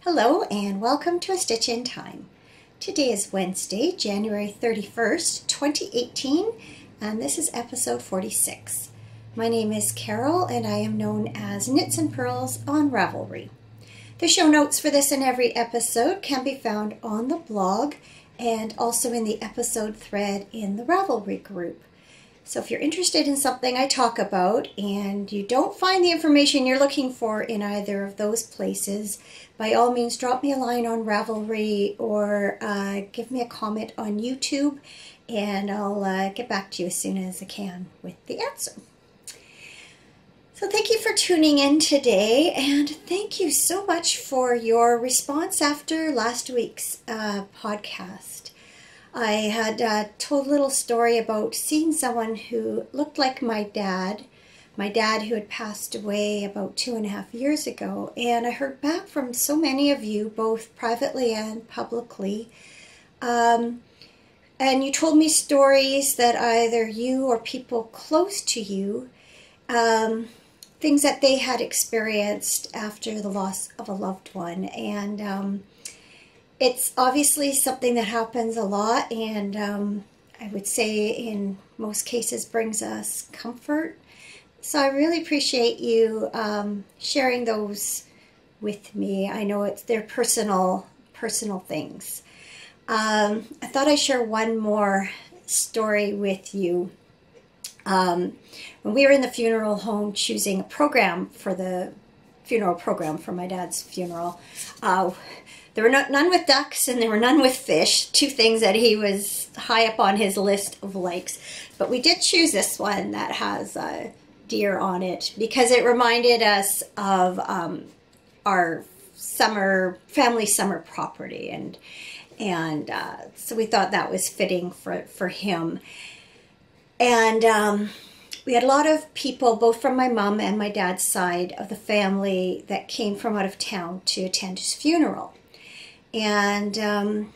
Hello and welcome to A Stitch in Time. Today is Wednesday, January 31st, 2018, and this is episode 46. My name is Carol and I am known as Knits and Pearls on Ravelry. The show notes for this and every episode can be found on the blog and also in the episode thread in the Ravelry group. So if you're interested in something I talk about and you don't find the information you're looking for in either of those places, by all means drop me a line on Ravelry or give me a comment on YouTube and I'll get back to you as soon as I can with the answer. So thank you for tuning in today and thank you so much for your response after last week's podcast. I had told a little story about seeing someone who looked like my dad who had passed away about 2.5 years ago, and I heard back from so many of you, both privately and publicly, and you told me stories that either you or people close to you, things that they had experienced after the loss of a loved one, and it's obviously something that happens a lot, and I would say in most cases brings us comfort. So I really appreciate you sharing those with me. I know they're personal things. I thought I'd share one more story with you. When we were in the funeral home choosing a program for the funeral program for my dad's funeral, there were none with ducks and there were none with fish, two things that he was high up on his list of likes. But we did choose this one that has deer on it because it reminded us of our family summer property. And so we thought that was fitting for him. And we had a lot of people, both from my mom and my dad's side of the family, that came from out of town to attend his funeral. And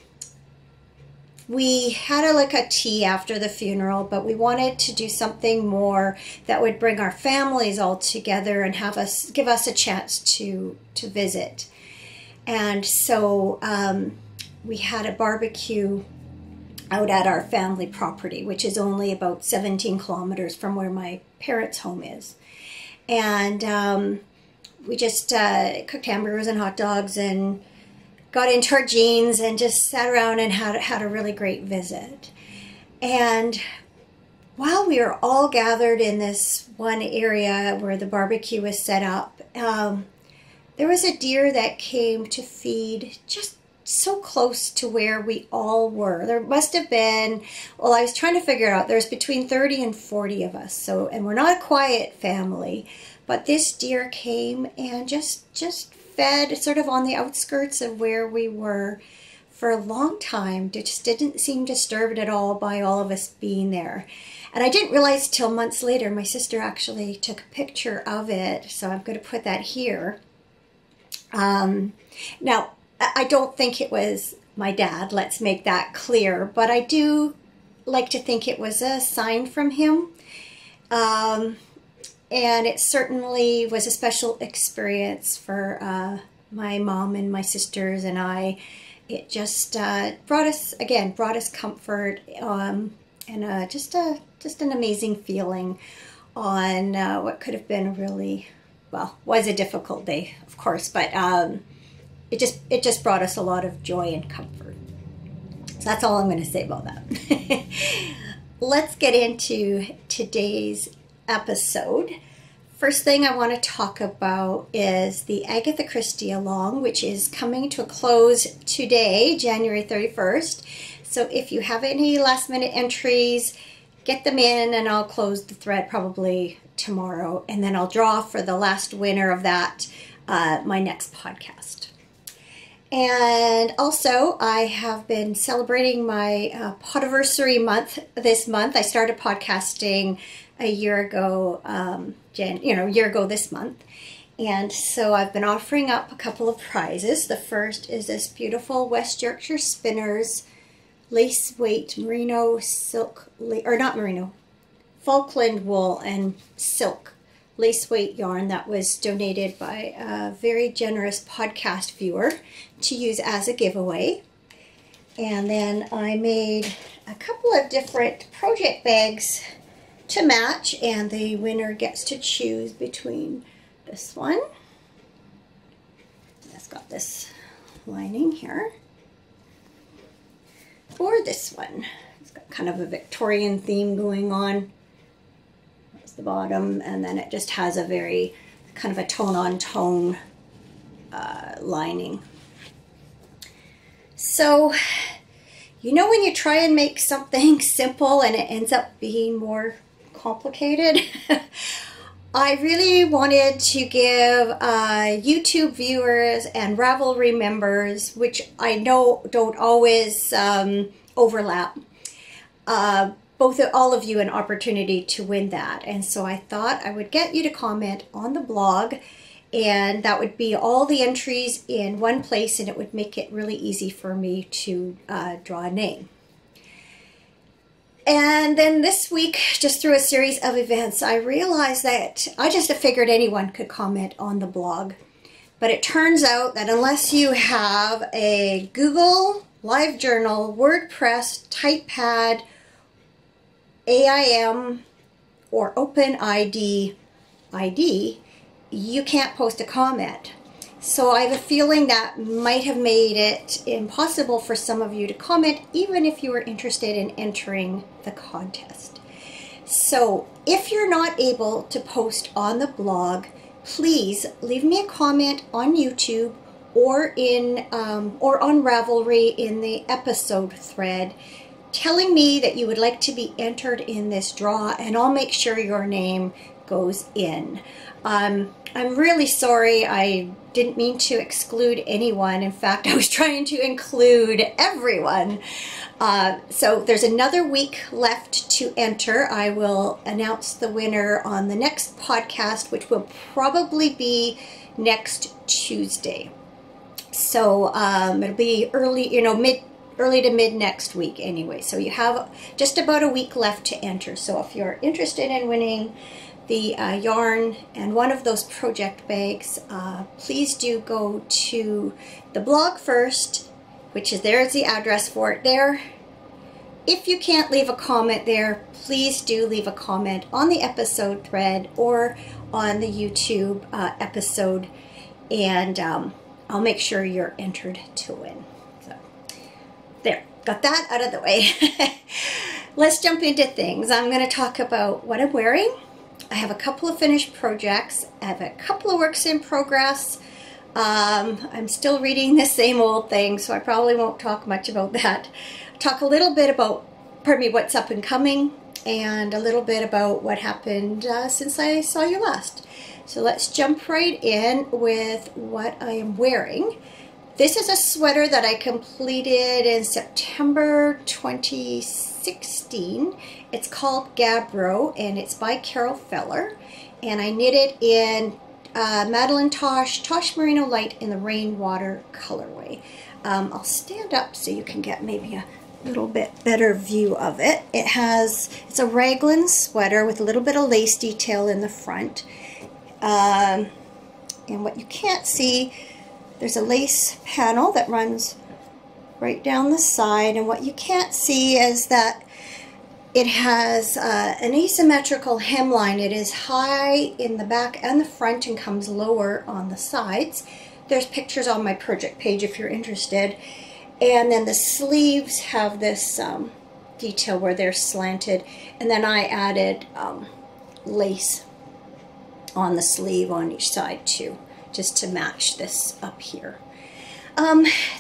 we had a tea after the funeral, but we wanted to do something more that would bring our families all together and give us a chance to visit. And so we had a barbecue out at our family property, which is only about 17 kilometers from where my parents' home is. And we just cooked hamburgers and hot dogs and got into our jeans and just sat around and had a really great visit. And while we were all gathered in this one area where the barbecue was set up, there was a deer that came to feed just so close to where we all were. There must have been, well, I was trying to figure out, there's between 30 and 40 of us. So, and we're not a quiet family, but this deer came and just fed sort of on the outskirts of where we were for a long time. It just didn't seem disturbed at all by all of us being there. And I didn't realize till months later, my sister actually took a picture of it, so I'm going to put that here. Now, I don't think it was my dad, let's make that clear, but I do like to think it was a sign from him. And it certainly was a special experience for my mom and my sisters and I. It just brought us comfort and just an amazing feeling on what could have been was a difficult day, of course, but it just brought us a lot of joy and comfort. So that's all I'm going to say about that. Let's get into today's episode. First thing I want to talk about is the Agatha Christie Along, which is coming to a close today, January 31st. So if you have any last minute entries, get them in and I'll close the thread probably tomorrow. And then I'll draw for the last winner of that, my next podcast. And also, I have been celebrating my podiversary month this month. I started podcasting a year ago, this month. And so I've been offering up a couple of prizes. The first is this beautiful West Yorkshire Spinners lace weight merino silk, Falkland wool and silk lace weight yarn that was donated by a very generous podcast viewer to use as a giveaway. And then I made a couple of different project bags to match, and the winner gets to choose between this one. It's got this lining here. Or this one. It's got kind of a Victorian theme going on. That's the bottom, and then it just has a very kind of a tone-on-tone lining. So, you know when you try and make something simple and it ends up being more complicated? I really wanted to give YouTube viewers and Ravelry members, which I know don't always overlap, all of you an opportunity to win that. And so I thought I would get you to comment on the blog, and that would be all the entries in one place, and it would make it really easy for me to draw a name. And then this week, just through a series of events, I realized that I just figured anyone could comment on the blog. But it turns out that unless you have a Google, LiveJournal, WordPress, TypePad, AIM, or OpenID ID, you can't post a comment. So I have a feeling that might have made it impossible for some of you to comment, even if you were interested in entering the contest. So if you're not able to post on the blog, please leave me a comment on YouTube or on Ravelry in the episode thread, telling me that you would like to be entered in this draw, and I'll make sure your name goes in. I'm really sorry. I didn't mean to exclude anyone. In fact, I was trying to include everyone. So there's another week left to enter. I will announce the winner on the next podcast, which will probably be next Tuesday. So it'll be early to mid next week anyway. So you have just about a week left to enter. So if you're interested in winning the yarn and one of those project bags, please do go to the blog first, which is there's the address for it there. If you can't leave a comment there, please do leave a comment on the episode thread or on the YouTube episode, and I'll make sure you're entered to win. So there, got that out of the way. Let's jump into things. I'm going to talk about what I'm wearing. I have a couple of finished projects. I have a couple of works in progress. I'm still reading the same old thing, so I probably won't talk much about that. Talk a little bit about, what's up and coming, and a little bit about what happened since I saw you last. So let's jump right in with what I am wearing. This is a sweater that I completed in September 2016. It's called Gabbro, and it's by Carol Feller. And I knit it in Madeline Tosh Merino Light in the Rainwater colorway. I'll stand up so you can get maybe a little bit better view of it. It's a raglan sweater with a little bit of lace detail in the front. And what you can't see, there's a lace panel that runs right down the side, and what you can't see is that it has an asymmetrical hemline. It is high in the back and the front and comes lower on the sides. There's pictures on my project page if you're interested. And then the sleeves have this detail where they're slanted, and then I added lace on the sleeve on each side too, just to match this up here.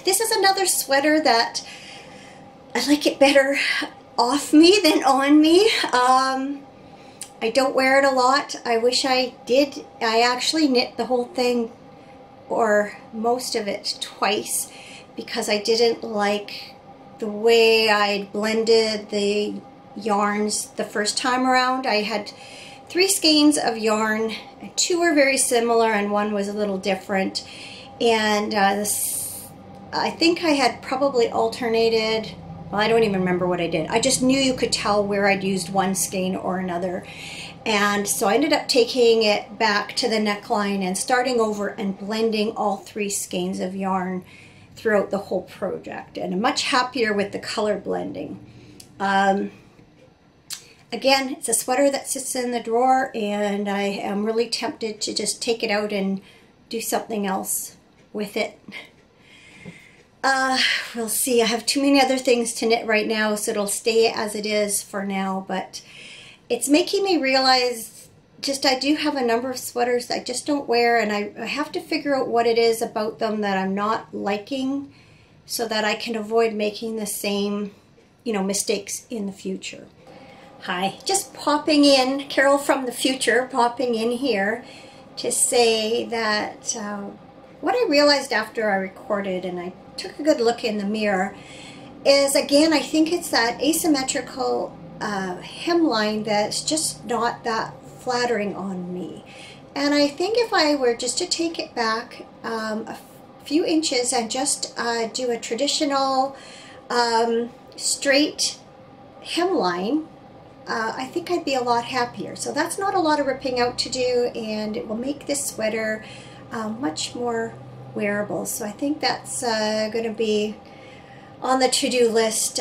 This is another sweater that I like it better off me than on me. I don't wear it a lot. I wish I did. I actually knit the whole thing, or most of it, twice, because I didn't like the way I blended the yarns the first time around. I had 3 skeins of yarn. 2 were very similar and 1 was a little different. And I think I had probably alternated Well, I don't even remember what I did. I just knew you could tell where I'd used one skein or another. And so I ended up taking it back to the neckline and starting over and blending all 3 skeins of yarn throughout the whole project. And I'm much happier with the color blending. Again, it's a sweater that sits in the drawer, and I am really tempted to just take it out and do something else with it. We'll see. I have too many other things to knit right now, so it'll stay as it is for now, but it's making me realize just I do have a number of sweaters I just don't wear, and I have to figure out what it is about them that I'm not liking so that I can avoid making the same, mistakes in the future. Hi, just popping in, Carol from the future, popping in here to say that what I realized after I recorded and I took a good look in the mirror is, again, I think it's that asymmetrical hemline that's just not that flattering on me. And I think if I were just to take it back a few inches and just do a traditional straight hemline, I think I'd be a lot happier. So that's not a lot of ripping out to do, and it will make this sweater much more wearable. So I think that's going to be on the to-do list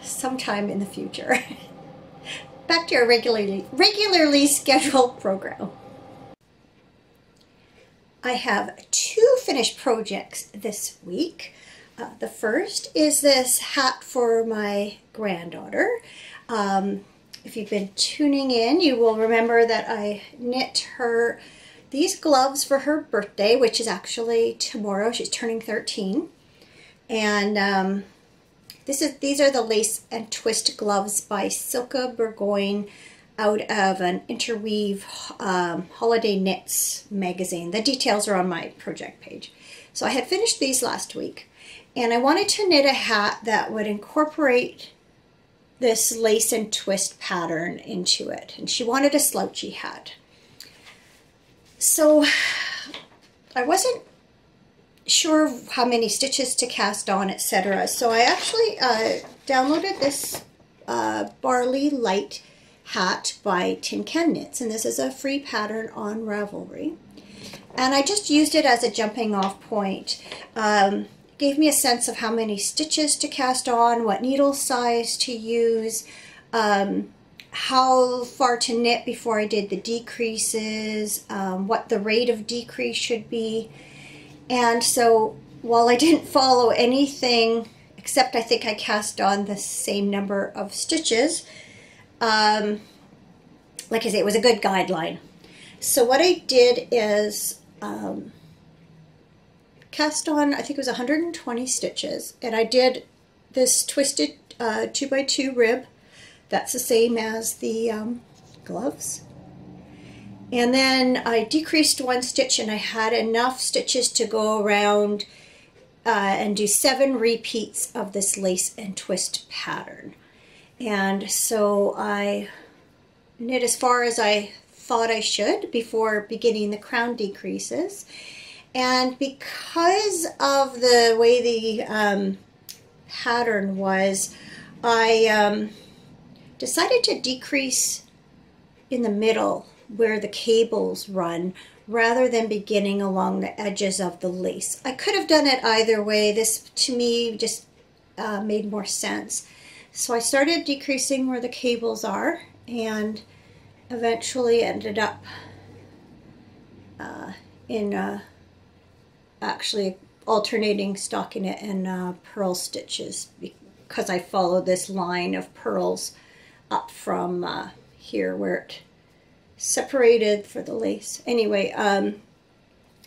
sometime in the future. Back to our regularly scheduled program. I have 2 finished projects this week. The first is this hat for my granddaughter. If you've been tuning in, you will remember that I knit her these gloves for her birthday, which is actually tomorrow. She's turning 13. And these are the lace and twist gloves by Silka Burgoyne out of an Interweave Holiday Knits magazine. The details are on my project page. So I had finished these last week, and I wanted to knit a hat that would incorporate this lace and twist pattern into it. And she wanted a slouchy hat. So I wasn't sure how many stitches to cast on, etc. So I actually downloaded this Barley Light Hat by Tin Can Knits, and this is a free pattern on Ravelry. And I just used it as a jumping off point. Gave me a sense of how many stitches to cast on, what needle size to use, how far to knit before I did the decreases, what the rate of decrease should be. And so while I didn't follow anything, except I think I cast on the same number of stitches, like I say, it was a good guideline. So what I did is cast on, I think it was 120 stitches, and I did this twisted 2x2 rib. That's the same as the gloves. And then I decreased 1 stitch, and I had enough stitches to go around and do 7 repeats of this lace and twist pattern. And so I knit as far as I thought I should before beginning the crown decreases. And because of the way the pattern was, I decided to decrease in the middle where the cables run rather than beginning along the edges of the lace. I could have done it either way. This to me just made more sense. So I started decreasing where the cables are and eventually ended up in actually alternating stockinette and purl stitches, because I followed this line of purls up from here where it separated for the lace. Anyway,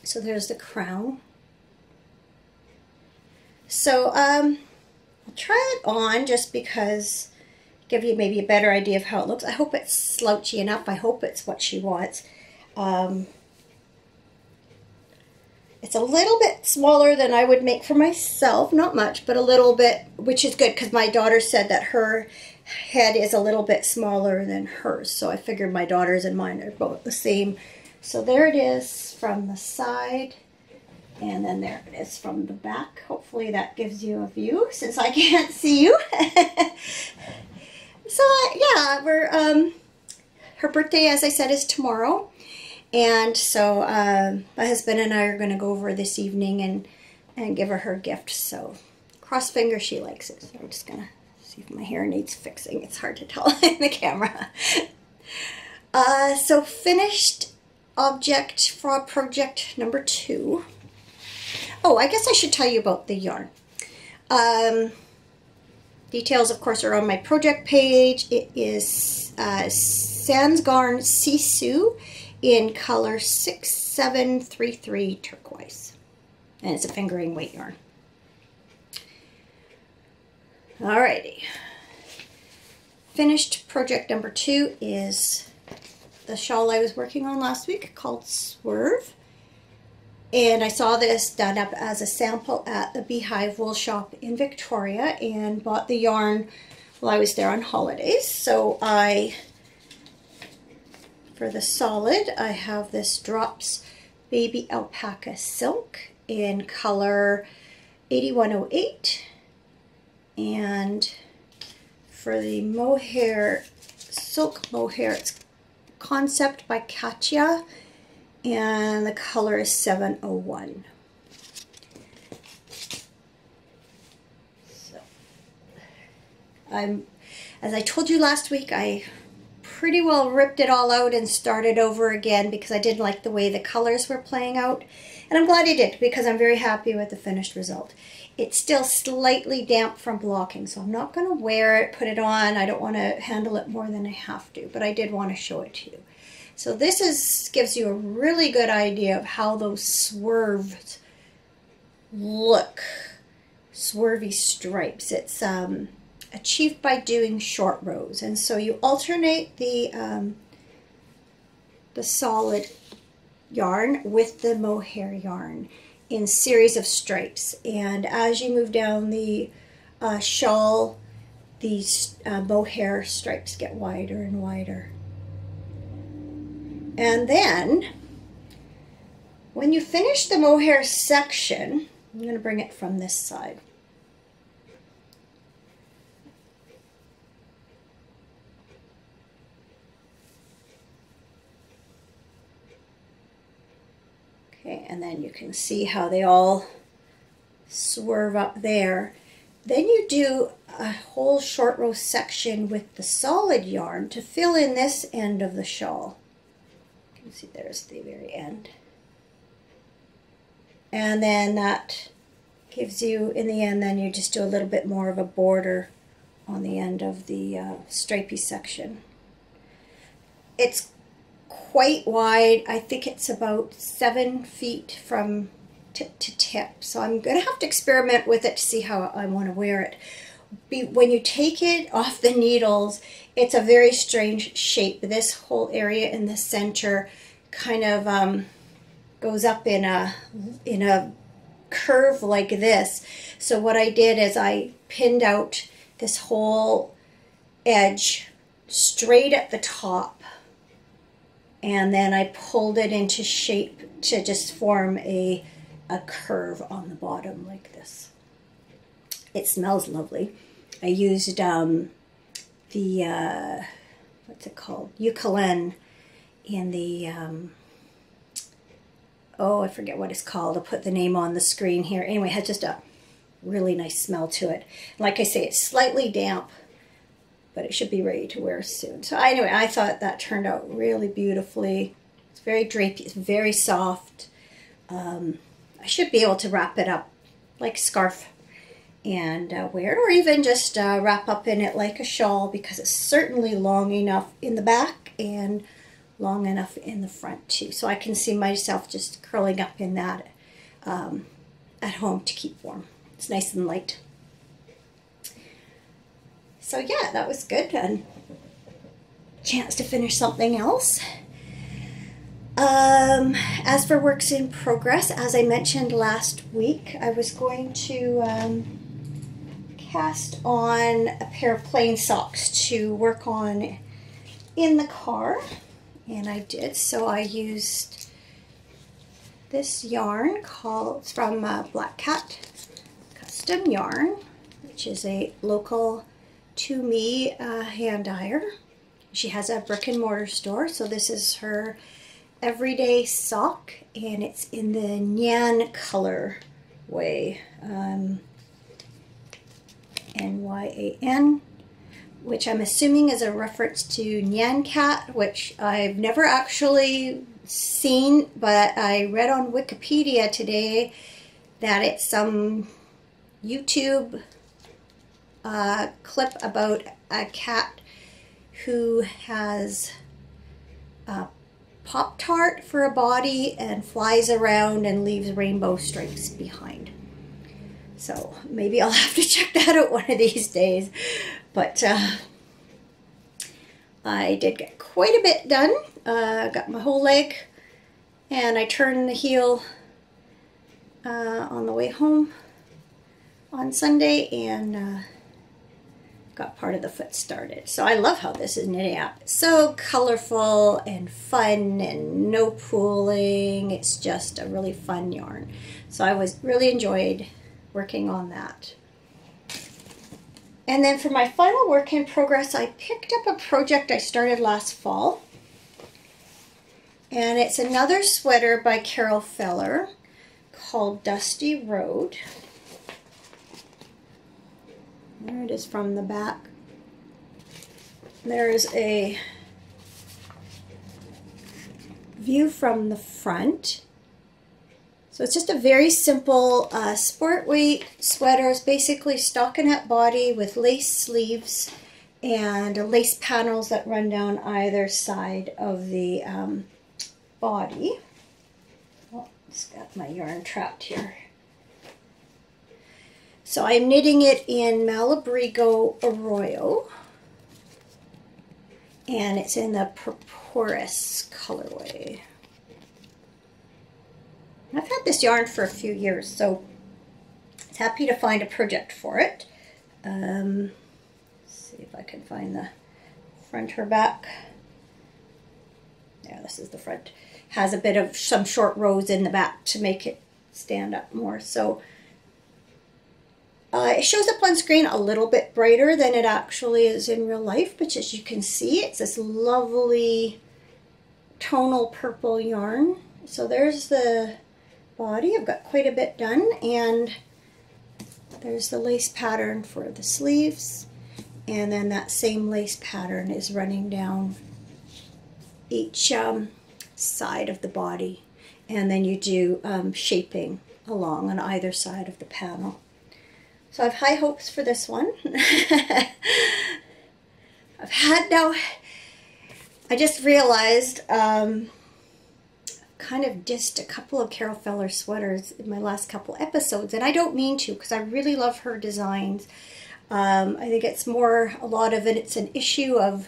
so there's the crown. So I'll try it on just because, give you maybe a better idea of how it looks. I hope it's slouchy enough. I hope it's what she wants. It's a little bit smaller than I would make for myself. Not much, but a little bit, which is good because my daughter said that her head is a little bit smaller than hers. So I figured my daughter's and mine are both the same. So there it is from the side. And then there it is from the back. Hopefully that gives you a view since I can't see you. So yeah, her birthday, as I said, is tomorrow. And so my husband and I are going to go over this evening and give her gift. So cross fingers she likes it. So I'm just going to see if my hair needs fixing. It's hard to tell in the camera. So finished object for project number 2. Oh, I guess I should tell you about the yarn. Details, of course, are on my project page. It is Sansgarn Sisu in color 6733 turquoise. And it's a fingering weight yarn. Alrighty. Finished project number 2 is the shawl I was working on last week called Swerve. And I saw this done up as a sample at the Beehive Wool Shop in Victoria and bought the yarn while I was there on holidays. So for the solid, I have this Drops Baby Alpaca Silk in color 8108. And for the mohair, silk mohair, it's Concept by Katya. And the color is 701. So, as I told you last week, I pretty well ripped it all out and started over again because I didn't like the way the colors were playing out. And I'm glad I did because I'm very happy with the finished result. It's still slightly damp from blocking, so I'm not going to wear it, put it on. I don't want to handle it more than I have to, but I did want to show it to you. So this gives you a really good idea of how those swerves look. Swervy stripes. It's achieved by doing short rows. And so you alternate the solid yarn with the mohair yarn in series of stripes. And as you move down the shawl, these mohair stripes get wider and wider. And then, when you finish the mohair section, I'm going to bring it from this side. Okay, and then you can see how they all swerve up there. Then you do a whole short row section with the solid yarn to fill in this end of the shawl. You see there's the very end. And then that gives you, in the end, then you just do a little bit more of a border on the end of the stripy section. It's quite wide. I think it's about 7 feet from tip to tip. So I'm going to have to experiment with it to see how I want to wear it. When you take it off the needles, it's a very strange shape. This whole area in the center kind of goes up in a curve like this. So what I did is I pinned out this whole edge straight at the top, and then I pulled it into shape to just form a curve on the bottom like this. It smells lovely. I used the, what's it called? Eucalyptus in the, oh, I forget what it's called. I'll put the name on the screen here. Anyway, it has just a really nice smell to it. Like I say, it's slightly damp, but it should be ready to wear soon. So anyway, I thought that turned out really beautifully. It's very drapey, it's very soft. I should be able to wrap it up like a scarf and wear it, or even just wrap up in it like a shawl, because it's certainly long enough in the back and long enough in the front too. So I can see myself just curling up in that at home to keep warm. It's nice and light. So yeah, that was good, and chance to finish something else. As for works in progress, as I mentioned last week, I was going to cast on a pair of plain socks to work on in the car, and I did. So I used this yarn called from Black Cat Custom Yarn, which is a local to me hand dyer. She has a brick and mortar store, so this is her everyday sock, and it's in the Nyan color way, Nyan, which I'm assuming is a reference to Nyan cat, which I've never actually seen, but I read on Wikipedia today that it's some YouTube clip about a cat who has a Pop-Tart for a body and flies around and leaves rainbow stripes behind. So maybe I'll have to check that out one of these days. But I did get quite a bit done. Got my whole leg, and I turned the heel on the way home on Sunday, and got part of the foot started. So I love how this is knitting up. It's so colorful and fun and no pooling. It's just a really fun yarn. So I really enjoyed working on that. And then for my final work in progress, I picked up a project I started last fall. And it's another sweater by Carol Feller called Dusty Road. There it is from the back. There's a view from the front. So it's just a very simple sport weight sweater. It's basically stockinette body with lace sleeves and lace panels that run down either side of the body. Oh, it's got my yarn trapped here. So I'm knitting it in Malabrigo Arroyo, and it's in the Purpurus colorway. I've had this yarn for a few years, so I was happy to find a project for it. Let's see if I can find the front or back. Yeah, this is the front. Has a bit of some short rows in the back to make it stand up more. So it shows up on screen a little bit brighter than it actually is in real life, but as you can see, it's this lovely tonal purple yarn. So there's the body. I've got quite a bit done, and there's the lace pattern for the sleeves, and then that same lace pattern is running down each side of the body, and then you do shaping along on either side of the panel. So I have high hopes for this one. I just realized kind of dissed a couple of Carol Feller sweaters in my last couple episodes, and I don't mean to, because I really love her designs. I think it's more, a lot of it, it's an issue of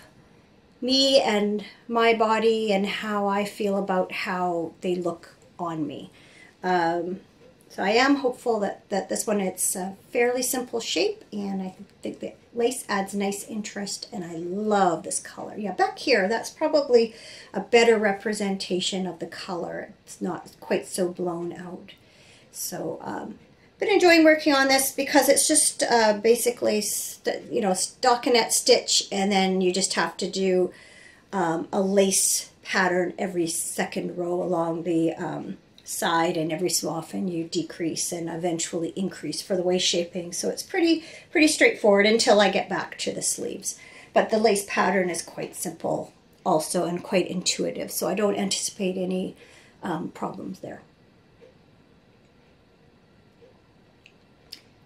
me and my body and how I feel about how they look on me. So I am hopeful that this one, it's a fairly simple shape, and I think the lace adds nice interest, and I love this color. Yeah, back here, that's probably a better representation of the color. It's not quite so blown out. So, been enjoying working on this because it's just basically, stockinette stitch, and then you just have to do a lace pattern every second row along the side, and every so often you decrease and eventually increase for the waist shaping. So it's pretty straightforward until I get back to the sleeves. But the lace pattern is quite simple also, and quite intuitive, so I don't anticipate any problems there.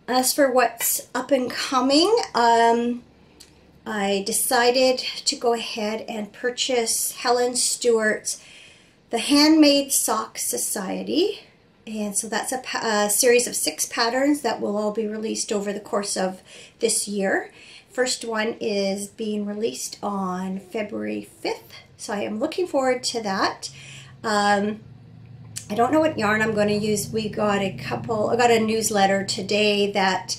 As for what's up and coming, I decided to go ahead and purchase Helen Stewart's The Handmade Sock Society, and so that's a series of 6 patterns that will all be released over the course of this year. First one is being released on February 5th, so I am looking forward to that. I don't know what yarn I'm going to use. I got a newsletter today that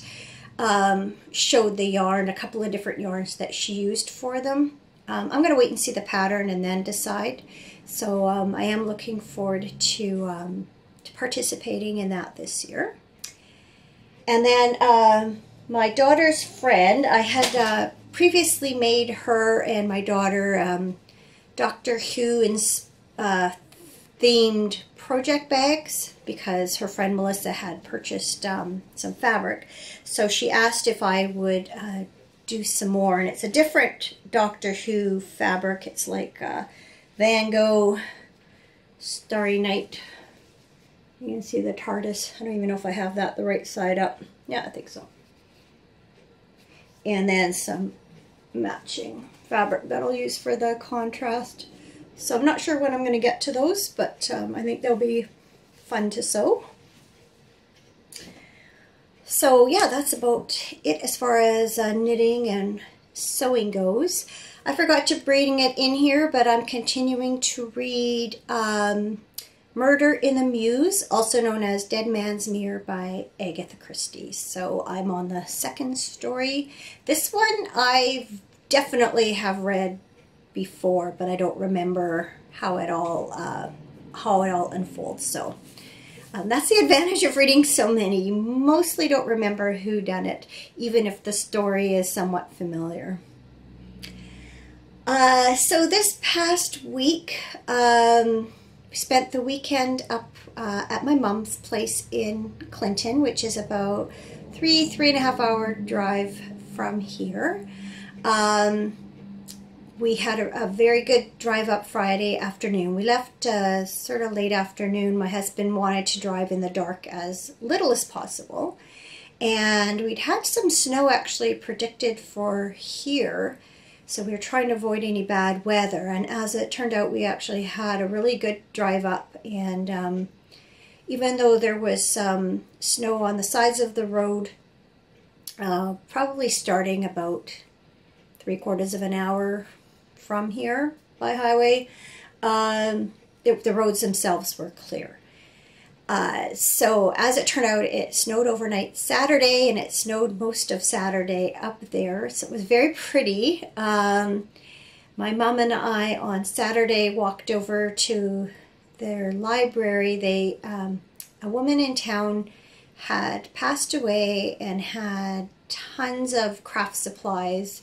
showed the yarn, a couple of different yarns that she used for them. I'm going to wait and see the pattern and then decide. So I am looking forward to participating in that this year. And then my daughter's friend, I had previously made her and my daughter Doctor Who themed project bags because her friend Melissa had purchased some fabric. So she asked if I would do some more, and it's a different Doctor Who fabric. It's like Van Gogh, Starry Night. You can see the TARDIS. I don't even know if I have that the right side up. Yeah, I think so. And then some matching fabric that I'll use for the contrast. So I'm not sure when I'm going to get to those, but I think they'll be fun to sew. So yeah, that's about it as far as knitting and sewing goes. I forgot to bring it in here, but I'm continuing to read Murder in the Mews, also known as Dead Man's Mirror by Agatha Christie. So I'm on the second story. This one I definitely have read before, but I don't remember how it all unfolds. So that's the advantage of reading so many. You mostly don't remember who done it, even if the story is somewhat familiar. So this past week, we spent the weekend up at my mom's place in Clinton, which is about 3.5 hour drive from here. We had a very good drive up Friday afternoon. We left sort of late afternoon. My husband wanted to drive in the dark as little as possible. And we'd had some snow actually predicted for here. So we were trying to avoid any bad weather. And as it turned out, we actually had a really good drive up. And even though there was some snow on the sides of the road, probably starting about 3/4 of an hour from here by highway, the roads themselves were clear. So as it turned out, it snowed overnight Saturday, and it snowed most of Saturday up there. So it was very pretty. My mom and I on Saturday walked over to their library. A woman in town had passed away and had tons of craft supplies.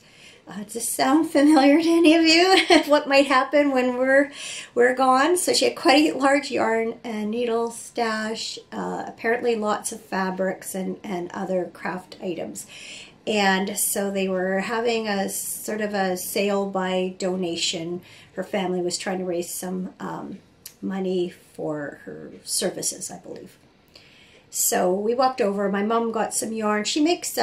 Does this sound familiar to any of you? What might happen when we're gone? So she had quite a large yarn and needle stash, apparently lots of fabrics and other craft items. And so they were having a sort of a sale by donation. Her family was trying to raise some money for her services, I believe. So we walked over. My mom got some yarn. She makes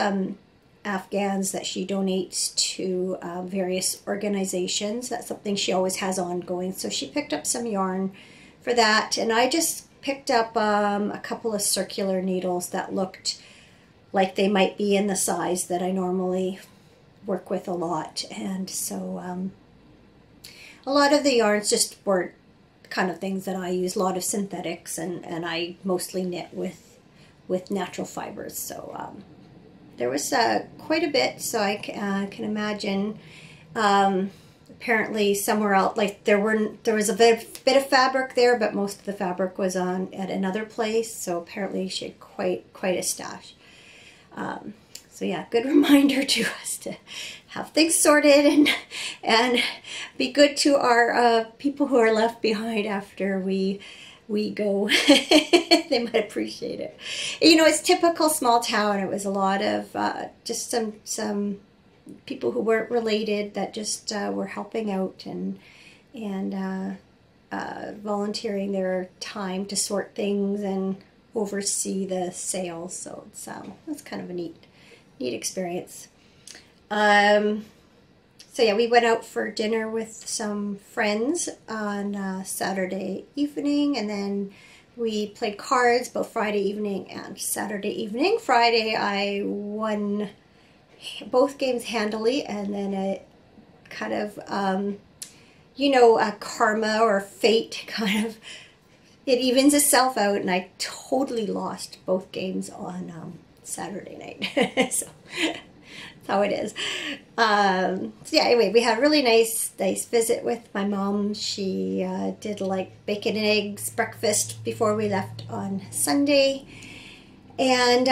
Afghans that she donates to various organizations. That's something she always has ongoing. So she picked up some yarn for that, and I just picked up a couple of circular needles that looked like they might be in the size that I normally work with a lot. And so a lot of the yarns just weren't kind of things that I use. A lot of synthetics, and I mostly knit with natural fibers. So there was quite a bit, so I can imagine. Apparently, somewhere else, like there was a bit of fabric there, but most of the fabric was at another place. So apparently, she had quite a stash. So yeah, good reminder to us to have things sorted and be good to our people who are left behind after we go. They might appreciate it. You know, it's typical small town. It was a lot of just some people who weren't related that just were helping out and volunteering their time to sort things and oversee the sale. So it's kind of a neat experience. So yeah, we went out for dinner with some friends on Saturday evening, and then we played cards both Friday evening and Saturday evening. Friday I won both games handily, and then it kind of, a karma or fate kind of, it evens itself out, and I totally lost both games on Saturday night. So how it is. So yeah, anyway, we had a really nice visit with my mom. She did like bacon and eggs breakfast before we left on Sunday. And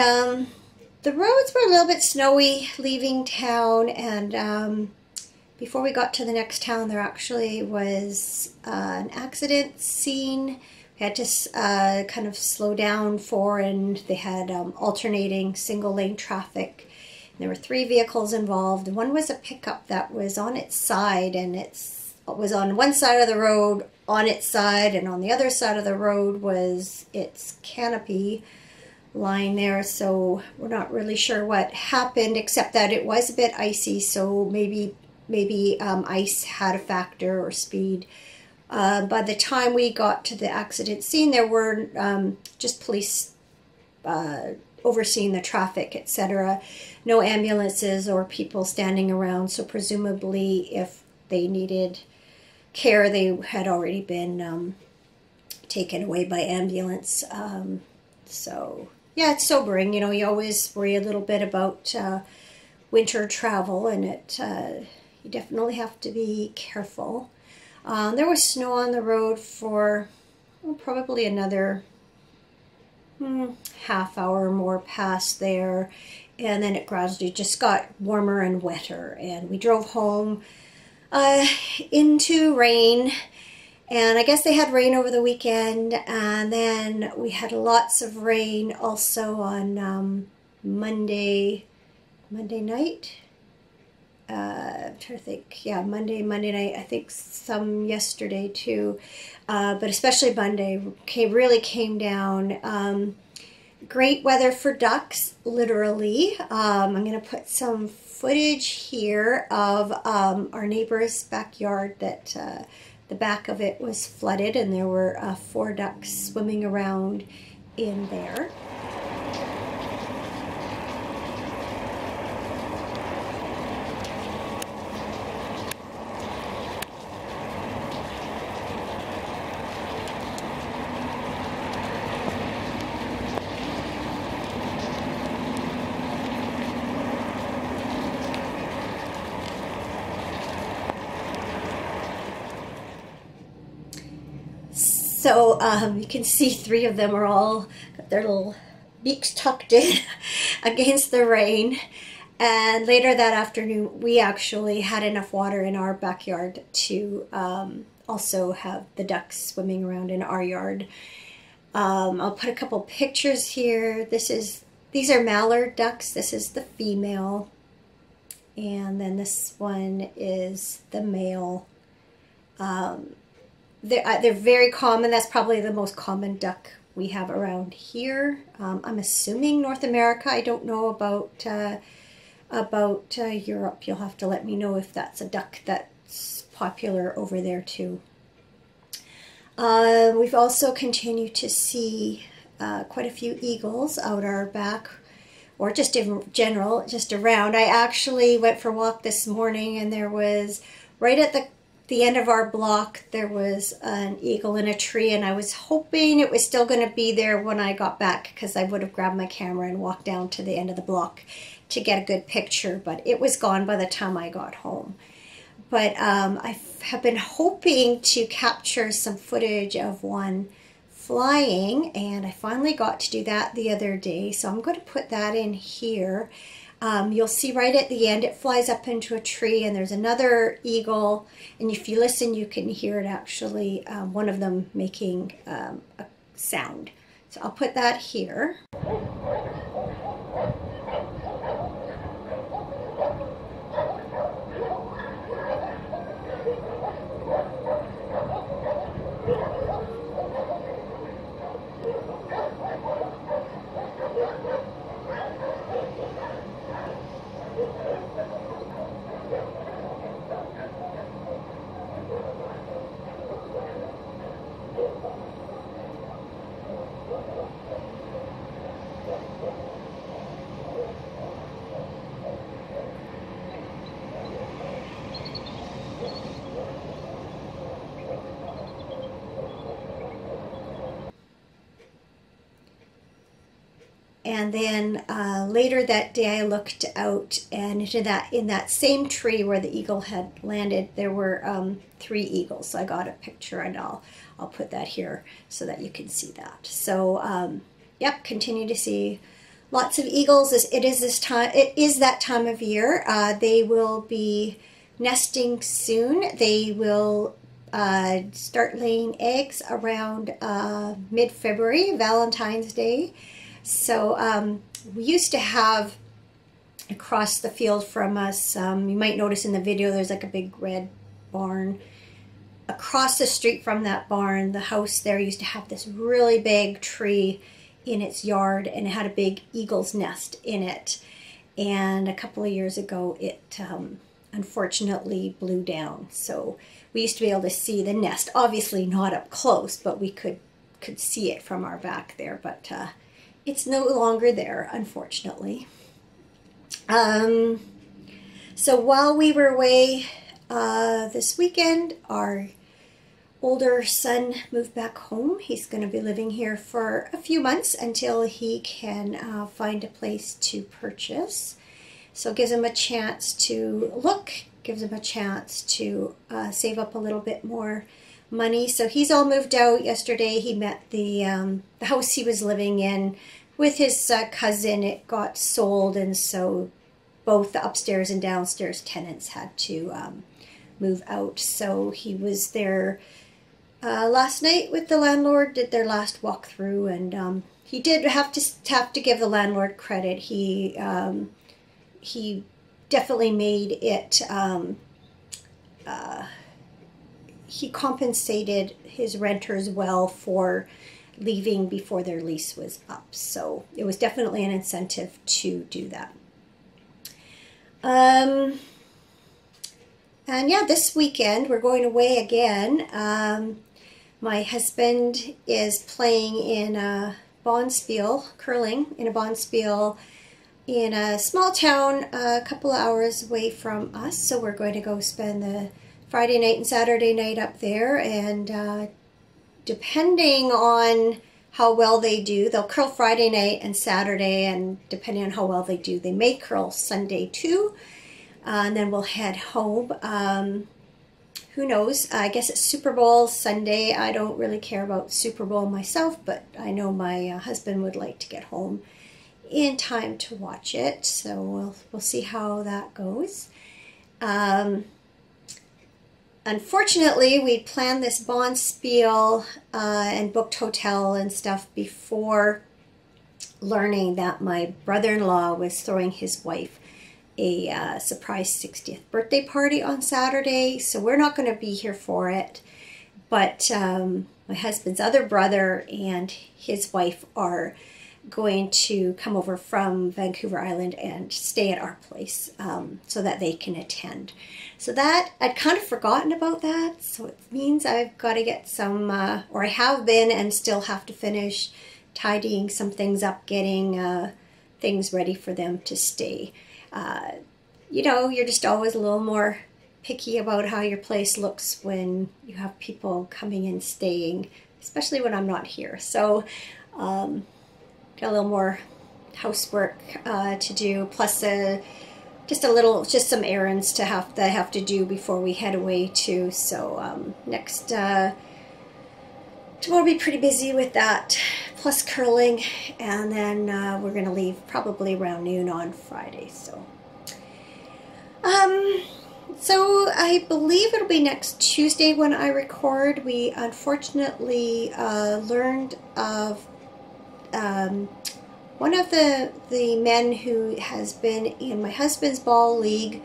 the roads were a little bit snowy leaving town, and before we got to the next town, there actually was an accident scene. We had to kind of slow down and they had alternating single lane traffic. There were 3 vehicles involved. One was a pickup that was on its side, and it was on one side of the road on its side, and on the other side of the road was its canopy line there. So we're not really sure what happened, except that it was a bit icy, so maybe ice had a factor, or speed. By the time we got to the accident scene, there were just police overseeing the traffic, etc. No ambulances or people standing around, so presumably if they needed care, they had already been taken away by ambulance. So yeah, it's sobering. You know, you always worry a little bit about winter travel, and you definitely have to be careful. There was snow on the road for probably another half hour or more past there, and then it gradually just got warmer and wetter, and we drove home into rain. And I guess they had rain over the weekend, and then we had lots of rain also on Monday night. I'm trying to think. Yeah, Monday night. I think some yesterday too, but especially Monday really came down. Great weather for ducks, literally. I'm going to put some footage here of our neighbor's backyard that the back of it was flooded, and there were 4 ducks swimming around in there. So you can see 3 of them are all got their little beaks tucked in against the rain. And later that afternoon, we actually had enough water in our backyard to also have the ducks swimming around in our yard. I'll put a couple pictures here. These are Mallard Ducks. This is the female. And then this one is the male. They're very common. That's probably the most common duck we have around here. I'm assuming North America. I don't know about Europe. You'll have to let me know if that's a duck that's popular over there too. We've also continued to see quite a few eagles out our back, or just in general, just around. I actually went for a walk this morning, and there was, right at the end of our block, there was an eagle in a tree, and I was hoping it was still going to be there when I got back, because I would have grabbed my camera and walked down to the end of the block to get a good picture, but it was gone by the time I got home. But I have been hoping to capture some footage of one flying, and I finally got to do that the other day, so I'm going to put that in here. You'll see right at the end, it flies up into a tree, and there's another eagle, and if you listen, you can hear it actually, one of them making a sound. So I'll put that here. And then later that day I looked out, and in that same tree where the eagle had landed, there were 3 eagles. So I got a picture, and I'll put that here so that you can see that. So yep, continue to see lots of eagles. It is that time of year. They will be nesting soon. They will start laying eggs around mid-February, Valentine's Day. So we used to have across the field from us, you might notice in the video, there's like a big red barn. Across the street from that barn, the house there used to have this really big tree in its yard, and it had a big eagle's nest in it. And a couple of years ago, it unfortunately blew down. So we used to be able to see the nest, obviously not up close, but we could see it from our back there. But it's no longer there, unfortunately. So while we were away this weekend, our older son moved back home. He's going to be living here for a few months until he can find a place to purchase. So it gives him a chance to look, gives him a chance to save up a little bit more money. So he's all moved out. Yesterday he met the house he was living in with his cousin. It got sold, and so both the upstairs and downstairs tenants had to move out. So he was there last night with the landlord, did their last walkthrough, and he did have to give the landlord credit. He definitely made it. He compensated his renters well for leaving before their lease was up. So it was definitely an incentive to do that. And yeah, this weekend we're going away again. My husband is playing in a bonspiel, curling in a bonspiel in a small town a couple of hours away from us. So we're going to go spend the Friday night and Saturday night up there, and depending on how well they do, they'll curl Friday night and Saturday, and depending on how well they do, they may curl Sunday too, and then we'll head home. Who knows? I guess it's Super Bowl Sunday. I don't really care about Super Bowl myself, but I know my husband would like to get home in time to watch it, so we'll see how that goes. Unfortunately, we planned this bonspiel and booked hotel and stuff before learning that my brother-in-law was throwing his wife a surprise 60th birthday party on Saturday, so we're not going to be here for it. But my husband's other brother and his wife are going to come over from Vancouver Island and stay at our place so that they can attend. So that, I'd kind of forgotten about that, so it means I've got to get some, or I have been and still have to finish tidying some things up, getting things ready for them to stay. You know, you're just always a little more picky about how your place looks when you have people coming and staying, especially when I'm not here. So, got a little more housework to do, plus just some errands to have to do before we head away too. So next tomorrow will be pretty busy with that, plus curling, and then we're gonna leave probably around noon on Friday. So I believe it'll be next Tuesday when I record. We unfortunately learned of one of the men who has been in my husband's ball league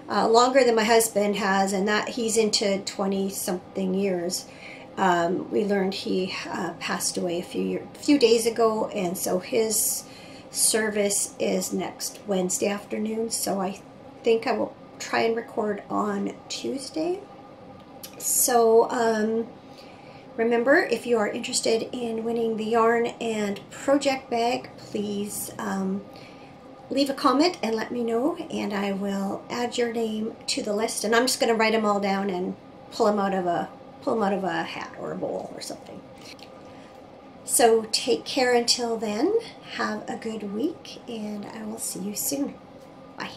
longer than my husband has, and that he's into 20-something years. We learned he passed away a few days ago, and so his service is next Wednesday afternoon. So I think I will try and record on Tuesday. So remember, if you are interested in winning the yarn and project bag, please leave a comment and let me know, and I will add your name to the list. And I'm just going to write them all down and pull them out of a hat or a bowl or something. So take care until then. Have a good week, and I will see you soon. Bye.